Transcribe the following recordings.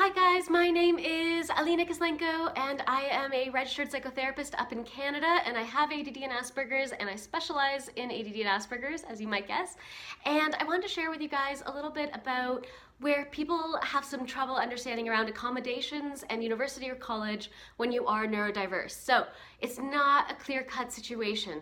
Hi guys, my name is Alina Kislenko and I am a registered psychotherapist up in Canada, and I have ADD and Asperger's, and I specialize in ADD and Asperger's, as you might guess. And I wanted to share with you guys a little bit about where people have some trouble understanding around accommodations and university or college when you are neurodiverse. So it's not a clear-cut situation.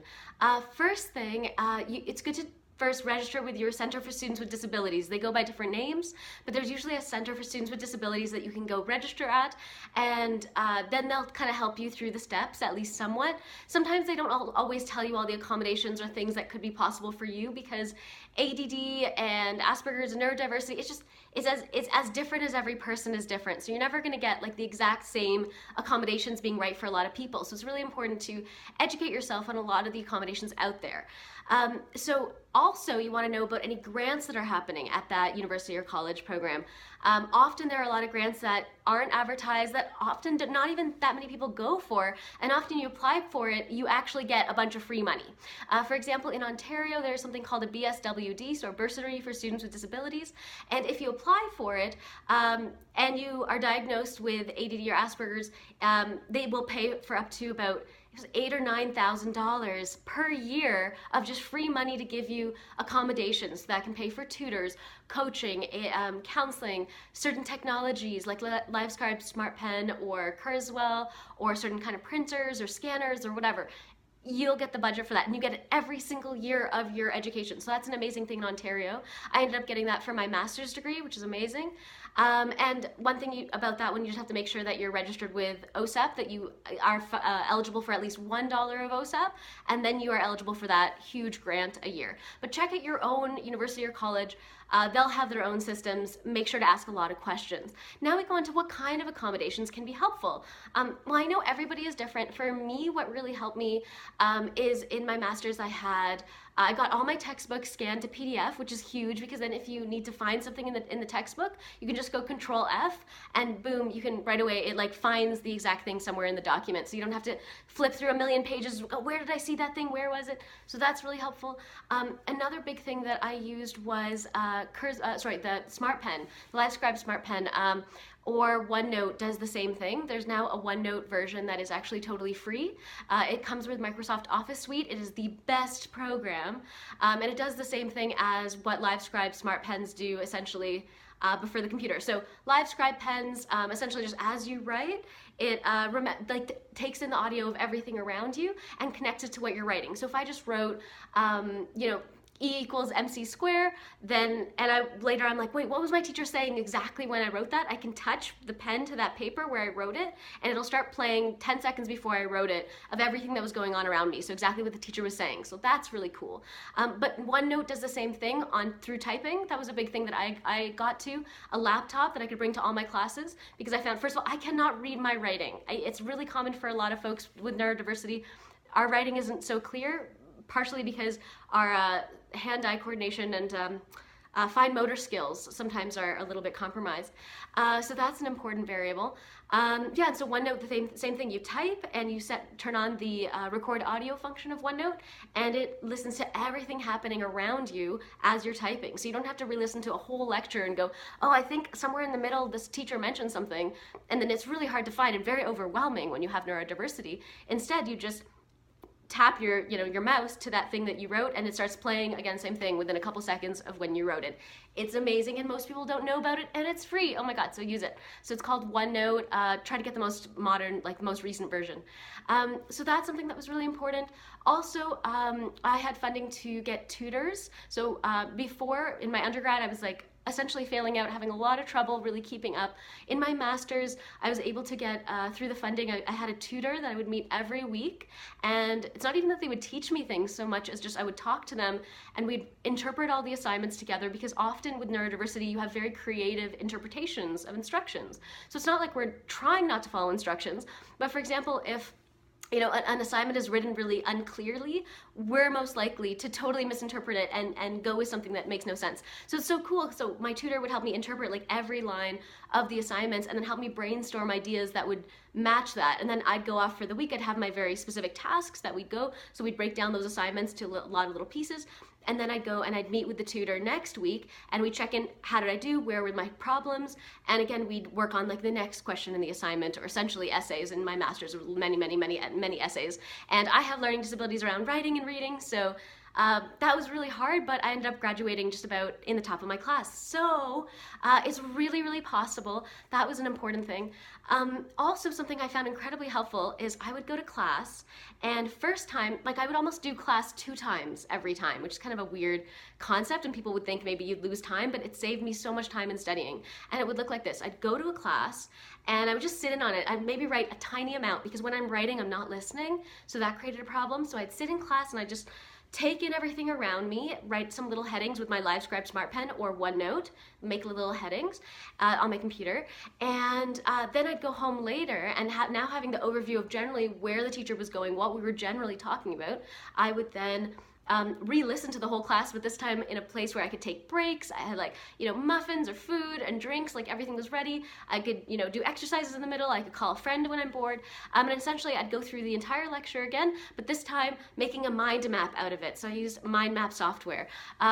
First thing, it's good to first register with your Center for Students with Disabilities. They go by different names, but there's usually a Center for Students with Disabilities that you can go register at, and then they'll kind of help you through the steps, at least somewhat. Sometimes they don't always tell you all the accommodations or things that could be possible for you, because ADD and Asperger's and neurodiversity, it's as different as every person is different. So you're never gonna get like the exact same accommodations being right for a lot of people. So it's really important to educate yourself on a lot of the accommodations out there. So also you want to know about any grants that are happening at that university or college program. Often there are a lot of grants that aren't advertised, that often not even that many people go for, and often you apply for it, you actually get a bunch of free money. For example, in Ontario, there's something called a BSWD, so a Bursary for Students with Disabilities, and if you apply for it and you are diagnosed with ADD or Asperger's, they will pay for up to about $8,000 or $9,000 per year of just free money to give you accommodations that can pay for tutors, coaching, counseling, certain technologies like LiveScribe Smart Pen or Kurzweil, or certain kind of printers or scanners or whatever. You'll get the budget for that, and you get it every single year of your education. So that's an amazing thing in Ontario. I ended up getting that for my master's degree, which is amazing. And one thing about that one, you just have to make sure that you're registered with OSAP, that you are eligible for at least $1 of OSAP, and then you are eligible for that huge grant a year. But check at your own university or college. They'll have their own systems. Make sure to ask a lot of questions. Now we go on to what kind of accommodations can be helpful. Well, I know everybody is different. For me, what really helped me is in my master's I got all my textbooks scanned to PDF, which is huge, because then if you need to find something in the textbook, you can just go Control F and boom, you can right away, it like finds the exact thing somewhere in the document. So you don't have to flip through a million pages, go, where did I see that thing, where was it? So that's really helpful. Another big thing that I used was the Smart Pen, the LiveScribe Smart Pen. Or OneNote does the same thing. There's now a OneNote version that is actually totally free. It comes with Microsoft Office Suite. It is the best program, and it does the same thing as what LiveScribe Smart Pens do, essentially, but for the computer. So LiveScribe pens, essentially just as you write, it takes in the audio of everything around you and connects it to what you're writing. So if I just wrote, E equals MC square, later I'm like, wait, what was my teacher saying exactly when I wrote that? I can touch the pen to that paper where I wrote it, and it'll start playing 10 seconds before I wrote it of everything that was going on around me, so exactly what the teacher was saying. So that's really cool. But OneNote does the same thing through typing. That was a big thing that I got to, a laptop that I could bring to all my classes, because I found, first of all, I cannot read my writing. It's really common for a lot of folks with neurodiversity. Our writing isn't so clear, partially because our hand-eye coordination and fine motor skills sometimes are a little bit compromised. So that's an important variable. Yeah, and so OneNote, the same thing. You type and you turn on the record audio function of OneNote, and it listens to everything happening around you as you're typing. So you don't have to re-listen to a whole lecture and go, oh, I think somewhere in the middle this teacher mentioned something, and then it's really hard to find and very overwhelming when you have neurodiversity. Instead, you just tap your mouse to that thing that you wrote, and it starts playing again, same thing, within a couple seconds of when you wrote it. It's amazing, and most people don't know about it, and it's free. Oh my god, so use it. So it's called OneNote. Try to get the most modern, like the most recent version. So that's something that was really important. Also, I had funding to get tutors. So before, in my undergrad, I was like essentially failing out, having a lot of trouble really keeping up. In my master's, I was able to get, through the funding, I had a tutor that I would meet every week, and it's not even that they would teach me things so much as just I would talk to them, and we'd interpret all the assignments together, because often with neurodiversity, you have very creative interpretations of instructions. So it's not like we're trying not to follow instructions, but for example, if an assignment is written really unclearly, we're most likely to totally misinterpret it and go with something that makes no sense. So it's so cool. So my tutor would help me interpret like every line of the assignments, and then help me brainstorm ideas that would match that. And then I'd go off for the week. I'd have my very specific tasks that we'd go. So we'd break down those assignments to a lot of little pieces. and then I'd go and I'd meet with the tutor next week, and we'd check in, how did I do, where were my problems, and again, we'd work on like the next question in the assignment, or essentially essays. In my master's, many essays, and I have learning disabilities around writing and reading, so that was really hard, but I ended up graduating just about in the top of my class. So it's really, really possible. That was an important thing. Also, something I found incredibly helpful is I would go to class, and first time, like I would almost do class 2 times every time, which is kind of a weird concept, and people would think maybe you'd lose time, but it saved me so much time in studying. And it would look like this. I'd go to a class, and I would just sit in on it. I'd maybe write a tiny amount, because when I'm writing, I'm not listening, so that created a problem. So I'd sit in class, and I'd just take in everything around me, write some little headings with my LiveScribe Smart Pen or OneNote, make little headings on my computer, and then I'd go home later, and now having the overview of generally where the teacher was going, what we were generally talking about, I would then re-listen to the whole class, but this time in a place where I could take breaks. I had muffins or food and drinks, like everything was ready. I could, do exercises in the middle. I could call a friend when I'm bored. And essentially I'd go through the entire lecture again, but this time making a mind map out of it. So I used mind map software.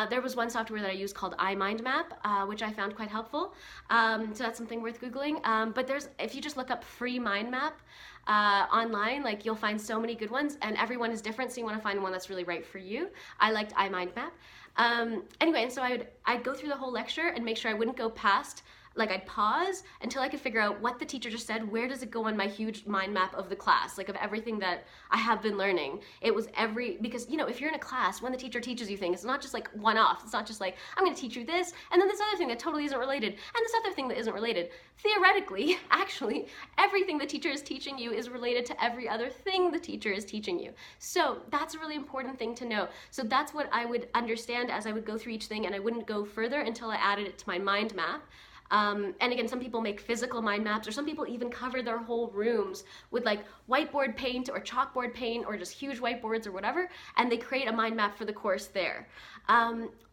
There was one software that I used called iMindMap, which I found quite helpful. So that's something worth Googling. But if you just look up free mind map, online, you'll find so many good ones, and everyone is different, so you want to find one that's really right for you. I liked iMindMap. Anyway, and so I'd go through the whole lecture and make sure I wouldn't go past, I'd pause until I could figure out what the teacher just said, where does it go on my huge mind map of the class, of everything that I have been learning. It was because, if you're in a class, when the teacher teaches you things, it's not just one-off. It's not just I'm going to teach you this, and then this other thing that totally isn't related, and this other thing that isn't related. Theoretically, actually, everything the teacher is teaching you is related to every other thing the teacher is teaching you. So that's a really important thing to know. So that's what I would understand as I would go through each thing, and I wouldn't go further until I added it to my mind map. And again, some people make physical mind maps, or some people even cover their whole rooms with whiteboard paint or chalkboard paint or just huge whiteboards or whatever, and they create a mind map for the course there.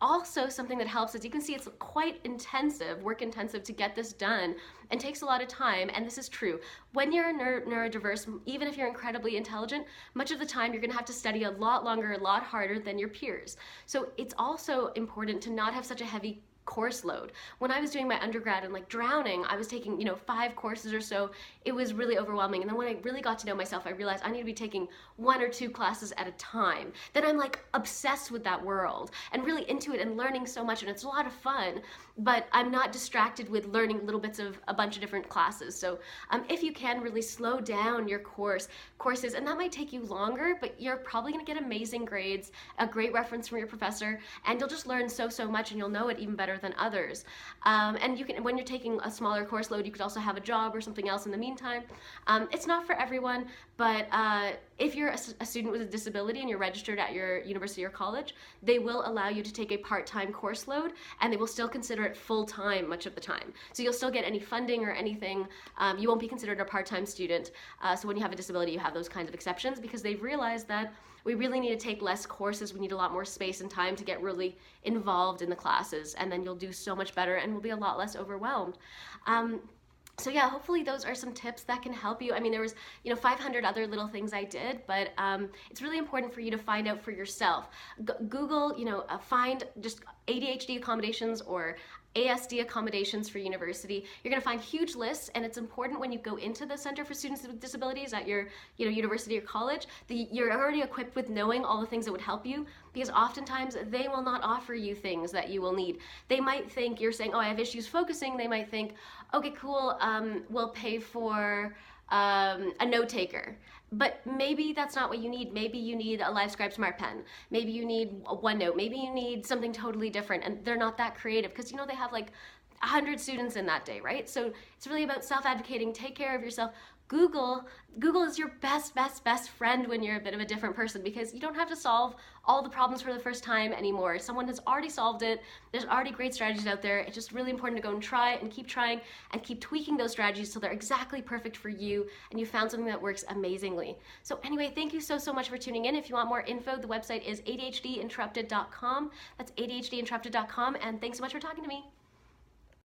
Also, something that helps is you can see it's quite work intensive to get this done, and takes a lot of time. And this is true. When you're neurodiverse, even if you're incredibly intelligent, much of the time you're going to have to study a lot longer, a lot harder than your peers. So it's also important to not have such a heavy course load. When I was doing my undergrad and drowning, I was taking 5 courses or so. It was really overwhelming. And then when I really got to know myself, I realized I need to be taking 1 or 2 classes at a time. Then I'm obsessed with that world and really into it and learning so much, and it's a lot of fun, but I'm not distracted with learning little bits of a bunch of different classes. So if you can, really slow down your courses, and that might take you longer, but you're probably going to get amazing grades, a great reference from your professor, and you'll just learn so much, and you'll know it even better than others. And you can, when you're taking a smaller course load, you could also have a job or something else in the meantime. It's not for everyone, but if you're a student with a disability and you're registered at your university or college, they will allow you to take a part-time course load, and they will still consider it full-time much of the time. So you'll still get any funding or anything. You won't be considered a part-time student. So when you have a disability, you have those kinds of exceptions, because they've realized that we really need to take less courses. We need a lot more space and time to get really involved in the classes, and then you'll do so much better and will be a lot less overwhelmed. So yeah, hopefully those are some tips that can help you. I mean, there was 500 other little things I did, but it's really important for you to find out for yourself. Google, find just ADHD accommodations or ASD accommodations for university. You're going to find huge lists, and it's important when you go into the Center for Students with Disabilities at your university or college that you're already equipped with knowing all the things that would help you, because oftentimes they will not offer you things that you will need. They might think you're saying, oh, I have issues focusing. They might think, okay, cool, we'll pay for a note taker. But maybe that's not what you need. Maybe you need a LiveScribe Smart Pen. Maybe you need a OneNote. Maybe you need something totally different, and they're not that creative, because they have 100 students in that day, right? So it's really about self-advocating. Take care of yourself. Google is your best friend when you're a bit of a different person, because you don't have to solve all the problems for the first time anymore. Someone has already solved it. There's already great strategies out there. It's just really important to go and try and keep trying and keep tweaking those strategies till they're exactly perfect for you and you found something that works amazingly. So anyway, thank you so much for tuning in. If you want more info, the website is ADHDinterrupted.com. That's ADHDinterrupted.com, and thanks so much for talking to me.